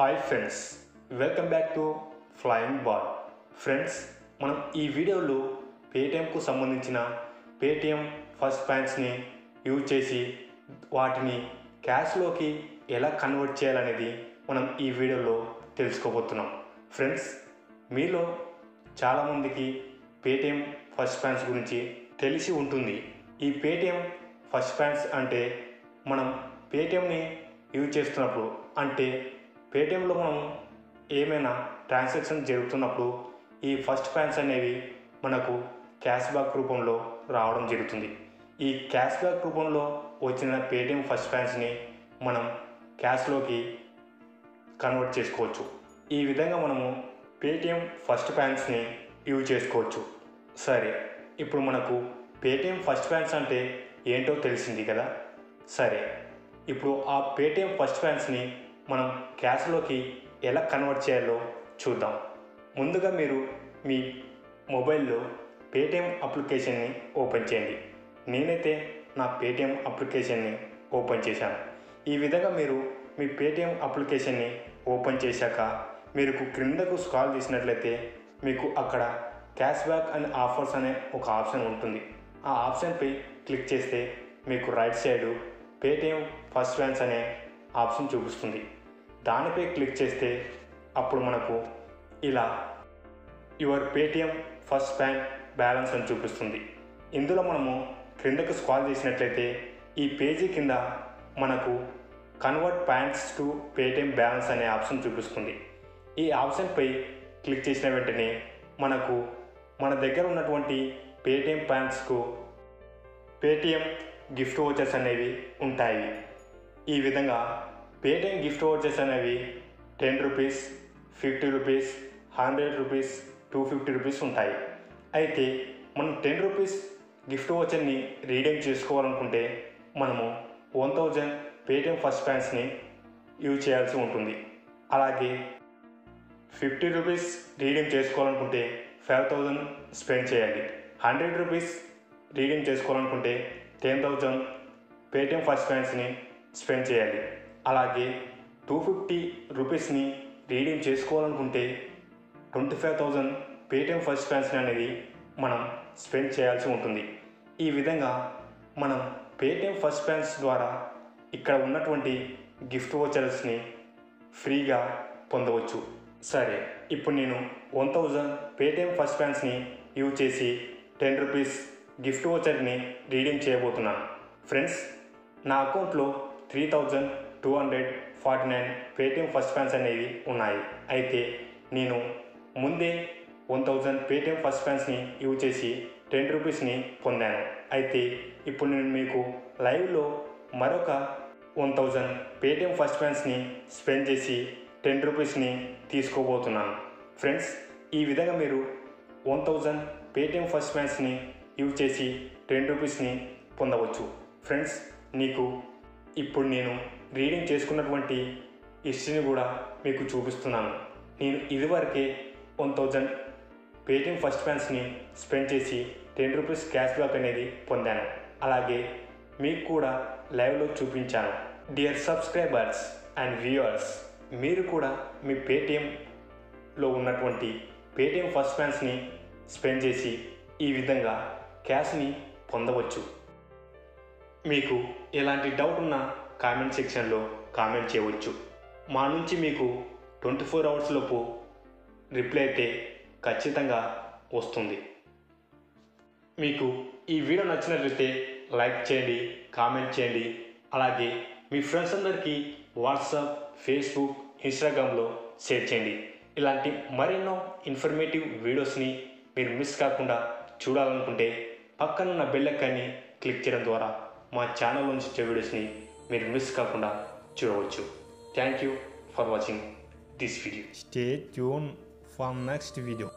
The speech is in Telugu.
Hi friends, welcome back to flying ball. Friends, మనం ఈ వీడియోలో పేటిఎంకు సంబంధించిన పేటిఎం ఫస్ట్ పాయింట్స్ని యూజ్ చేసి వాటిని క్యాష్లోకి ఎలా కన్వర్ట్ చేయాలనేది మనం ఈ వీడియోలో తెలుసుకోబోతున్నాం. ఫ్రెండ్స్, మీలో చాలామందికి పేటిఎం ఫస్ట్ పాయింట్స్ గురించి తెలిసి ఉంటుంది. ఈ పేటిఎం ఫస్ట్ పాయింట్స్ అంటే మనం పేటిఎంని యూజ్ చేస్తున్నప్పుడు, అంటే పేటిఎంలో మనం ఏమైనా ట్రాన్సాక్షన్ జరుగుతున్నప్పుడు ఈ ఫస్ట్ పాయింట్స్ అనేవి మనకు క్యాష్ బ్యాక్ రూపంలో రావడం జరుగుతుంది. ఈ క్యాష్ బ్యాక్ రూపంలో వచ్చిన పేటిఎం ఫస్ట్ పాయింట్స్ని మనం క్యాష్లోకి కన్వర్ట్ చేసుకోవచ్చు. ఈ విధంగా మనము పేటిఎం ఫస్ట్ పాయింట్స్ని యూజ్ చేసుకోవచ్చు. సరే, ఇప్పుడు మనకు పేటిఎం ఫస్ట్ పాయింట్స్ అంటే ఏంటో తెలిసింది కదా. సరే, ఇప్పుడు ఆ పేటిఎం ఫస్ట్ పాయింట్స్ని మనం క్యాష్లోకి ఎలా కన్వర్ట్ చేయాలో చూద్దాం. ముందుగా మీరు మీ మొబైల్లో పేటిఎం అప్లికేషన్ని ఓపెన్ చేయండి. నేనైతే నా పేటిఎం అప్లికేషన్ని ఓపెన్ చేశాను. ఈ విధంగా మీరు మీ పేటిఎం అప్లికేషన్ని ఓపెన్ చేశాక మీరు క్రిందకు స్క్రాల్ చేసినట్లయితే మీకు అక్కడ క్యాష్ బ్యాక్ అండ్ ఆఫర్స్ అనే ఒక ఆప్షన్ ఉంటుంది. ఆ ఆప్షన్పై క్లిక్ చేస్తే మీకు right side Paytm first points అనే ఆప్షన్ చూపిస్తుంది. దానిపై క్లిక్ చేస్తే అప్పుడు మనకు ఇలా your Paytm first point balance అని చూపిస్తుంది. ఇందులో మనము క్రిందకు స్క్రాల్ చేసినట్లయితే ఈ పేజీ కింద మనకు convert points to Paytm balance అనే ఆప్షన్ చూపిస్తుంది. ఈ ఆప్షన్పై క్లిక్ చేసిన వెంటనే మనకు మన దగ్గర ఉన్నటువంటి పేటిఎం పాయింట్స్కు పేటిఎం గిఫ్ట్ వోచర్స్ అనేవి ఉంటాయి. ఈ విధంగా పేటిఎం గిఫ్ట్ వోచర్స్ అనేవి 10 రూపీస్, 50 రూపీస్, 100 రూపీస్, 250 రూపీస్ ఉంటాయి. అయితే మనం 10 రూపీస్ గిఫ్ట్ వోచర్ని రీడీమ్ చేసుకోవాలనుకుంటే మనము 1000 పేటిఎం ఫస్ట్ పాయింట్స్ని యూజ్ చేయాల్సి ఉంటుంది. అలాగే 50 రూపీస్ రీడీమ్ చేసుకోవాలనుకుంటే 5000 స్పెండ్ చేయాలి. 100 రూపీస్ రీడీమ్ చేసుకోవాలనుకుంటే 10,000 పేటిఎం ఫస్ట్ పాయింట్స్ని స్పెండ్ చేయాలి. అలాగే 250 రూపీస్ని రీడీమ్ చేసుకోవాలనుకుంటే 25,000 పేటిఎం ఫస్ట్ పాయింట్స్ని అనేది మనం స్పెండ్ చేయాల్సి ఉంటుంది. ఈ విధంగా మనం పేటిఎం ఫస్ట్ పాయింట్స్ ద్వారా ఇక్కడ ఉన్నటువంటి గిఫ్ట్ వోచర్స్ని ఫ్రీగా పొందవచ్చు. సరే, ఇప్పుడు నేను 1000 పేటిఎం ఫస్ట్ పాయింట్స్ని యూజ్ చేసి 10 రూపీస్ గిఫ్ట్ వోచర్ని రీడీమ్ చేయబోతున్నాను. ఫ్రెండ్స్, నా అకౌంట్లో 3249 పేటిఎం ఫస్ట్ పాయింట్స్ అనేవి ఉన్నాయి. అయితే నేను ముందే 1000 పేటిఎం ఫస్ట్ పాయింట్స్ని యూజ్ చేసి 10 రూపీస్ని పొందాను. అయితే ఇప్పుడు నేను మీకు లైవ్లో మరొక 1000 పేటిఎం ఫస్ట్ పాయింట్స్ని స్పెండ్ చేసి 10 రూపీస్ని తీసుకోబోతున్నాను. ఫ్రెండ్స్, ఈ విధంగా మీరు 1000 పేటిఎం ఫస్ట్ పాయింట్స్ని యూజ్ చేసి 10 రూపీస్ని పొందవచ్చు. ఫ్రెండ్స్, నీకు ఇప్పుడు నేను రీడింగ్ చేసుకున్నటువంటి హిస్టరీని కూడా మీకు చూపిస్తున్నాను. నేను ఇదివరకే 1000 పేటిఎం ఫస్ట్ పాయింట్స్ని స్పెండ్ చేసి 10 రూపీస్ క్యాష్ బ్యాక్ అనేది పొందాను. అలాగే మీకు కూడా లైవ్లో చూపించాను. డియర్ సబ్స్క్రైబర్స్ అండ్ వ్యూవర్స్, మీరు కూడా మీ పేటిఎంలో ఉన్నటువంటి పేటిఎం ఫస్ట్ పాయింట్స్ని స్పెండ్ చేసి ఈ విధంగా క్యాష్ని పొందవచ్చు. మీకు ఎలాంటి డౌట్ ఉన్నా కామెంట్ సెక్షన్లో కామెంట్ చేయవచ్చు. మా నుంచి మీకు 24 అవర్స్ లోపు రిప్లై అయితే ఖచ్చితంగా వస్తుంది. మీకు ఈ వీడియో నచ్చినట్లయితే లైక్ చేయండి, కామెంట్ చేయండి. అలాగే మీ ఫ్రెండ్స్ అందరికీ వాట్సాప్, ఫేస్బుక్, ఇన్స్టాగ్రామ్లో షేర్ చేయండి. ఇలాంటి మరెన్నో ఇన్ఫర్మేటివ్ వీడియోస్ని మీరు మిస్ కాకుండా చూడాలనుకుంటే పక్కనున్న బెల్ ఐకాన్ని క్లిక్ చేయడం ద్వారా మా ఛానల్ నుంచి వచ్చే వీడియోస్ని మీరు మిస్ కాకుండా చూడవచ్చు. Thank you for watching this video. Stay tuned for next video.